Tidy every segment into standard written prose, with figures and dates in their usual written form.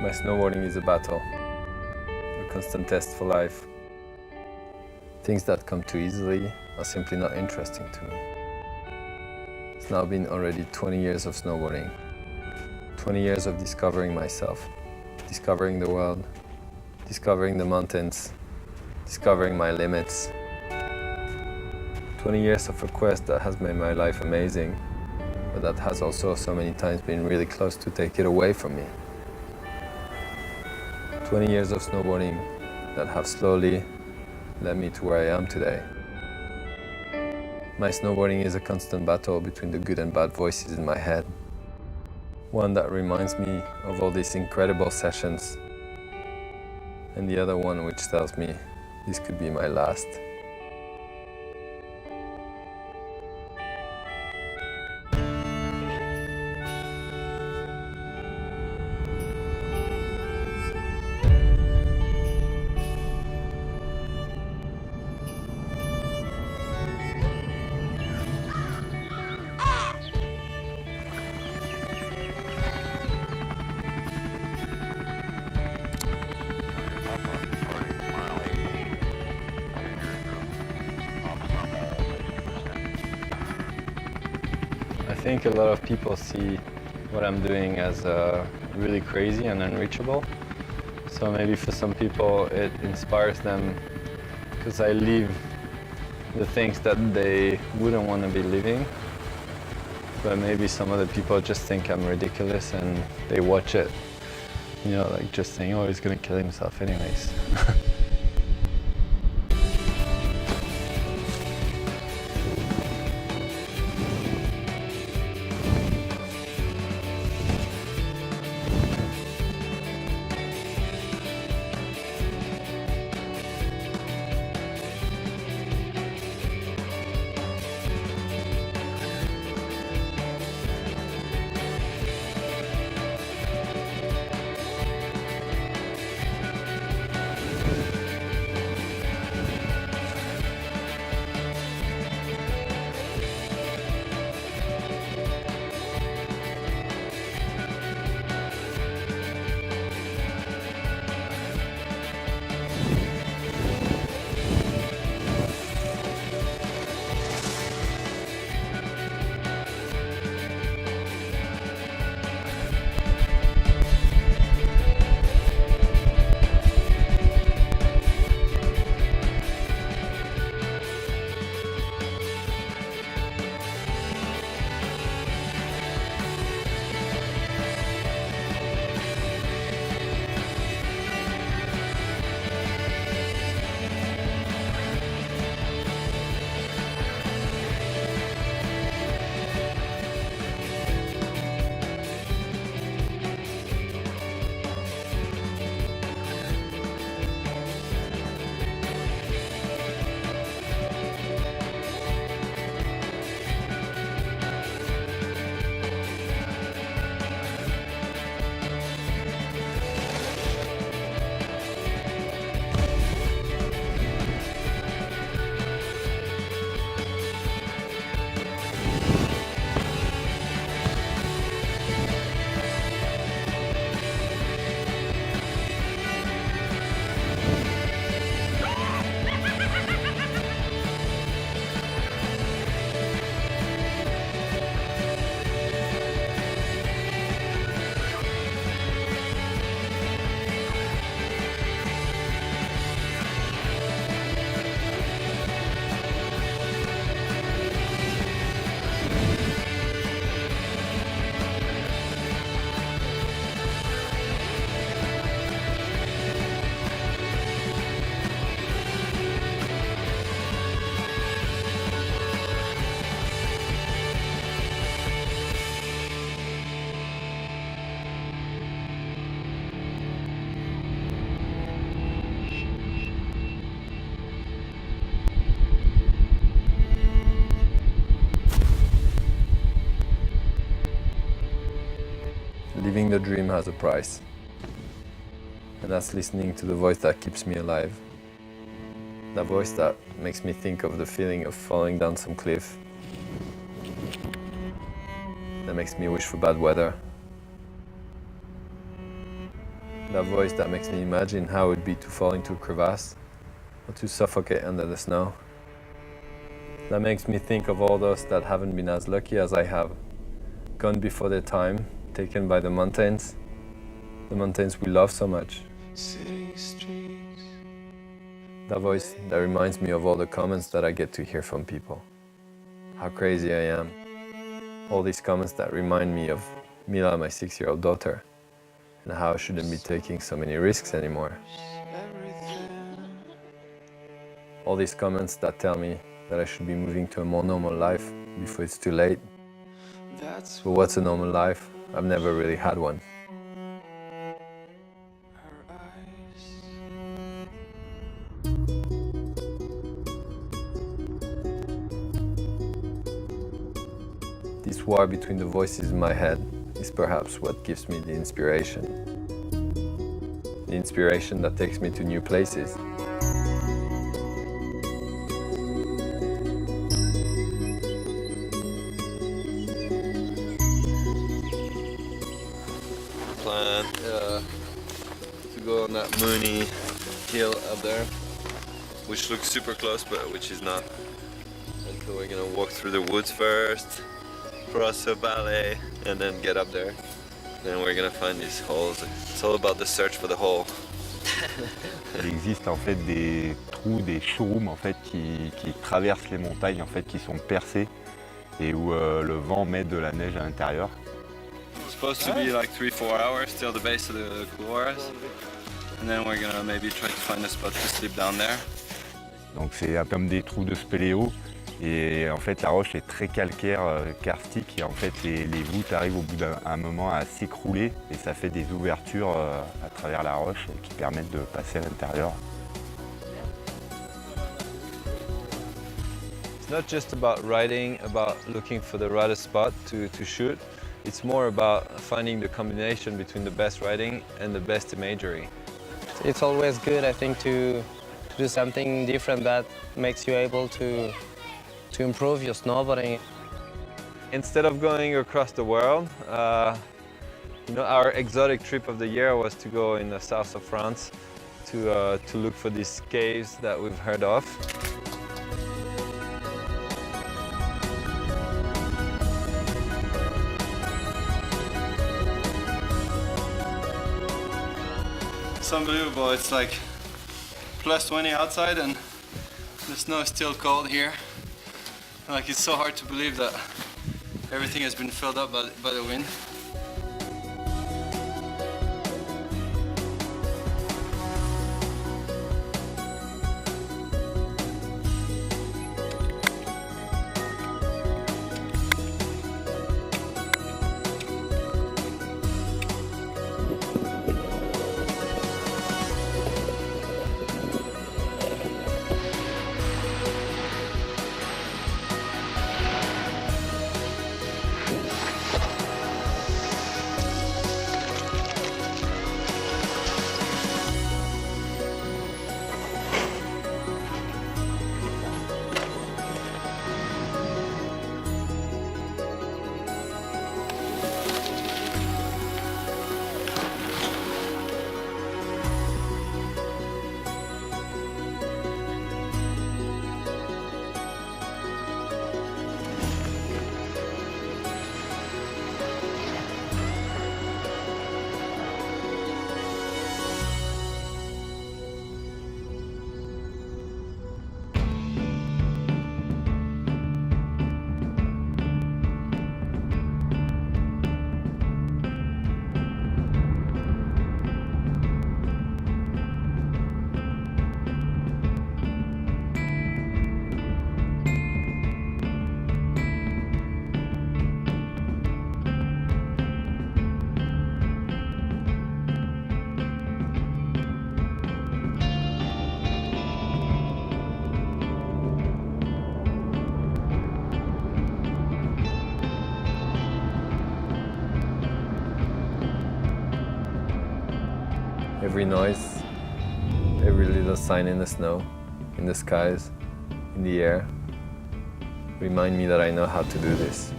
My snowboarding is a battle, a constant test for life. Things that come too easily are simply not interesting to me. It's now been already 20 years of snowboarding, 20 years of discovering myself, discovering the world, discovering the mountains, discovering my limits. 20 years of a quest that has made my life amazing, but that has also so many times been really close to take it away from me. 20 years of snowboarding that have slowly led me to where I am today. My snowboarding is a constant battle between the good and bad voices in my head. One that reminds me of all these incredible sessions, and the other one which tells me this could be my last. I think a lot of people see what I'm doing as really crazy and unreachable. So maybe for some people it inspires them because I live the things that they wouldn't want to be living. But maybe some other people just think I'm ridiculous and they watch it, you know, like just saying, oh, he's gonna kill himself anyways. Living the dream has a price, and that's listening to the voice that keeps me alive. That voice that makes me think of the feeling of falling down some cliff, that makes me wish for bad weather, That voice that makes me imagine how it would be to fall into a crevasse or to suffocate under the snow. That makes me think of all those that haven't been as lucky as I have, gone before their time, taken by the mountains we love so much. That voice that reminds me of all the comments that I get to hear from people. How crazy I am. All these comments that remind me of Mila, my 6-year-old daughter, and how I shouldn't be taking so many risks anymore. All these comments that tell me that I should be moving to a more normal life before it's too late. But what's a normal life? I've never really had one. This war between the voices in my head is perhaps what gives me the inspiration. The inspiration that takes me to new places. Plan to go on that moony hill up there, which looks super close but which is not. And so we're gonna walk through the woods first, cross a valley, and then get up there. Then we're gonna find these holes. It's all about the search for the hole. Il existe en fait des trous, des showrooms en fait qui traversent les montagnes en fait, qui sont percés et où le vent met de la neige à l'intérieur. It's supposed to be like 3-4 hours till the base of the couloirs, and then we're gonna maybe try to find a spot to sleep down there. Donc c'est comme des trous de spéléo et en fait la roche est très calcaire, karstique, et en fait les voûtes arrivent au bout d'un moment à s'écrouler et ça fait des ouvertures à travers la roche qui permettent de passer à l'intérieur. It's not just about writing, about looking for the right spot to shoot. It's more about finding the combination between the best writing and the best imagery. It's always good, I think, to do something different that makes you able to improve your snowboarding. Instead of going across the world, our exotic trip of the year was to go in the south of France to look for these caves that we've heard of. It's unbelievable. It's like plus 20 outside and the snow is still cold here. Like, it's so hard to believe that everything has been filled up by the wind. Every noise, every little sign in the snow, in the skies, in the air, remind me that I know how to do this.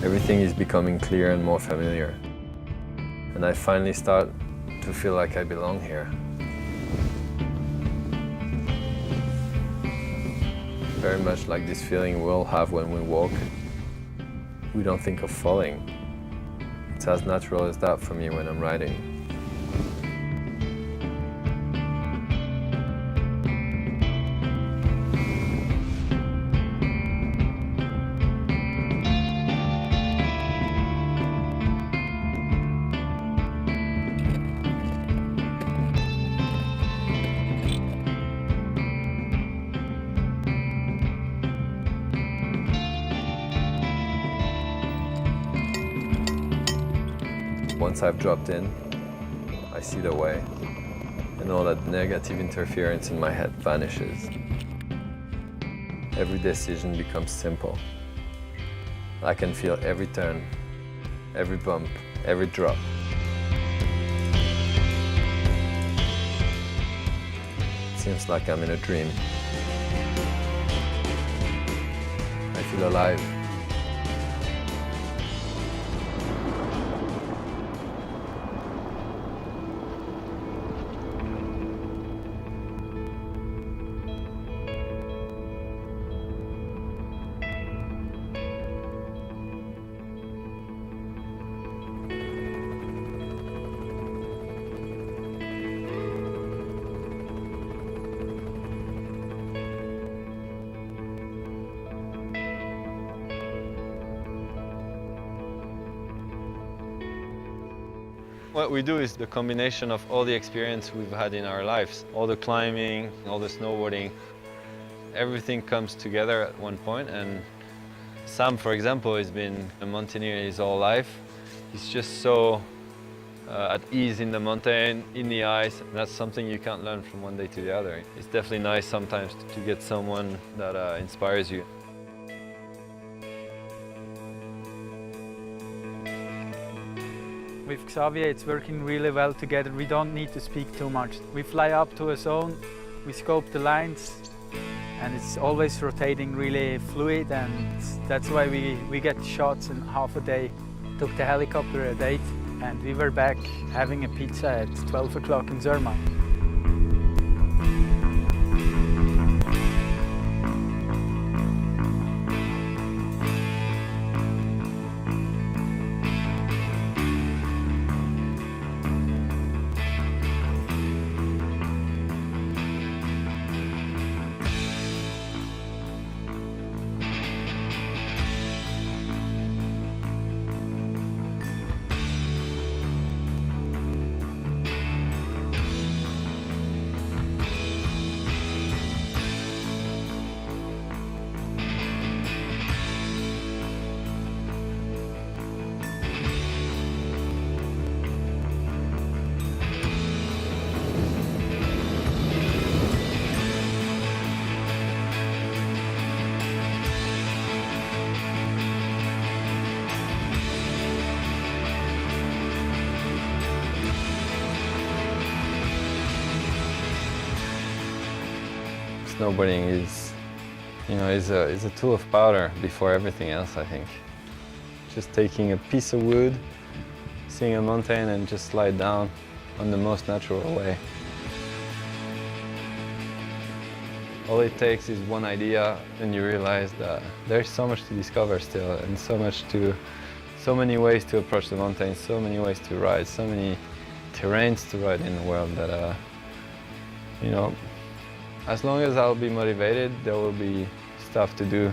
Everything is becoming clearer and more familiar. and I finally start to feel like I belong here. Very much like this feeling we all have when we walk. We don't think of falling. It's as natural as that for me when I'm riding. Once I've dropped in, I see the way, and all that negative interference in my head vanishes. Every decision becomes simple. I can feel every turn, every bump, every drop. It seems like I'm in a dream. I feel alive. What we do is the combination of all the experience we've had in our lives. All the climbing, all the snowboarding, everything comes together at one point. And Sam, for example, has been a mountaineer his whole life. He's just so at ease in the mountain, in the ice. That's something you can't learn from one day to the other. It's definitely nice sometimes to get someone that inspires you. With Xavier, it's working really well together. We don't need to speak too much. We fly up to a zone, we scope the lines, and it's always rotating really fluid, and that's why we get shots in half a day. Took the helicopter at 8, and we were back having a pizza at 12 o'clock in Zermatt. Snowboarding is, is a tool of power before everything else, I think. Just taking a piece of wood, seeing a mountain and just slide down on the most natural way. All it takes is one idea and you realize that there's so much to discover still and so many ways to approach the mountain, so many ways to ride, so many terrains to ride in the world that, as long as I'll be motivated, there will be stuff to do.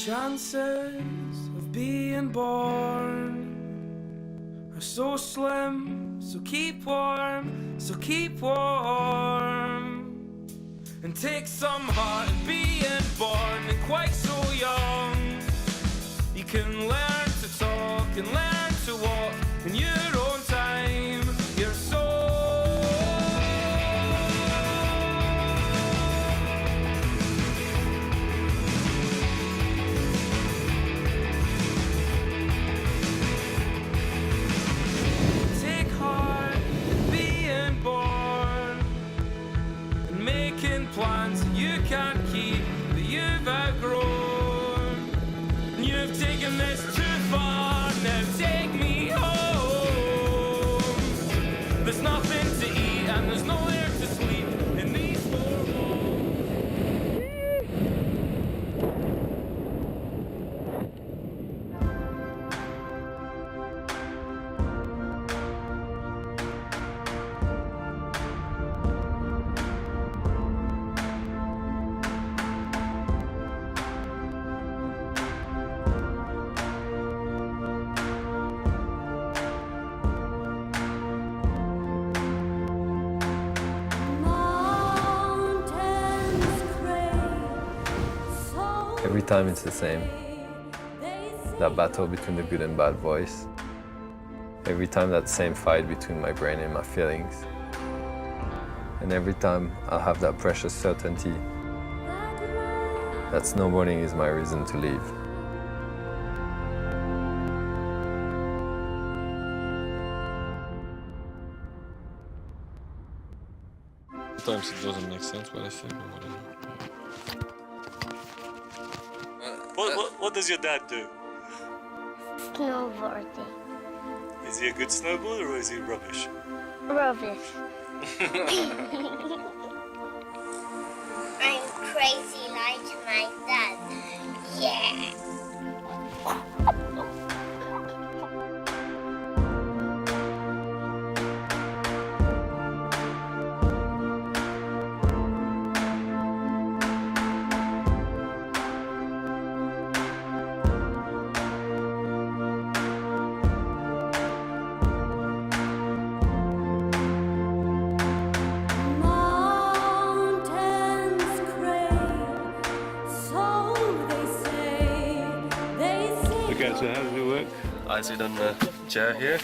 Chances of being born are so slim, so keep warm, and take some heart in being born and quite so young. You can learn to talk and learn to walk in your own time. You're so take heart in being born and making plans you can't keep that you've outgrown. You've taken this too far, now take me home. There's nothing to eat and there's nowhere to sleep in these four walls. Every time it's the same. That battle between the good and bad voice. Every time that same fight between my brain and my feelings. And every time I'll have that precious certainty that snowboarding is my reason to leave. Sometimes it doesn't make sense what I say, but whatever. What does your dad do? Snowboarding. Is he a good snowboarder or is he rubbish? Rubbish. I'm crazy like my dad. Yeah. Okay, so how does it work? I sit on the chair here.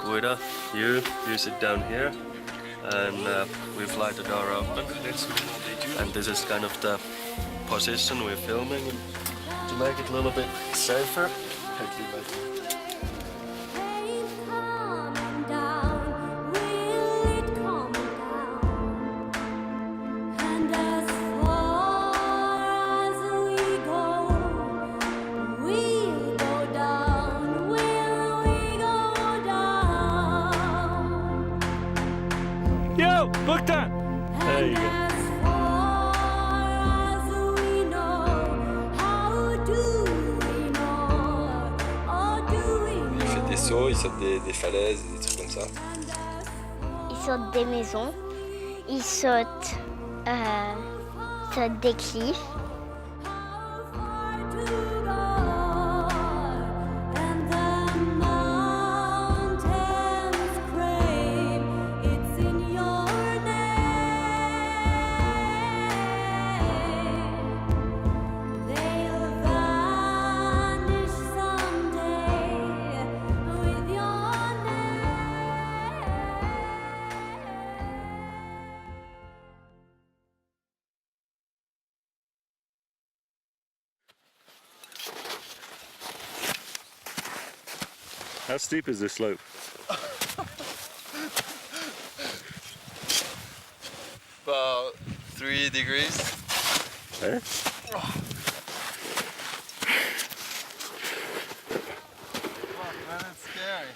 Guida, you sit down here. And we fly the door open. And this is kind of the position we're filming. To make it a little bit safer. Yo, book time! There you go. Il fait des sauts, il saute des falaises, des trucs comme ça. Il saute des maisons. Il saute, saute des cliffs. How steep is this slope? About 3 degrees. Eh? Fuck man, it's scary.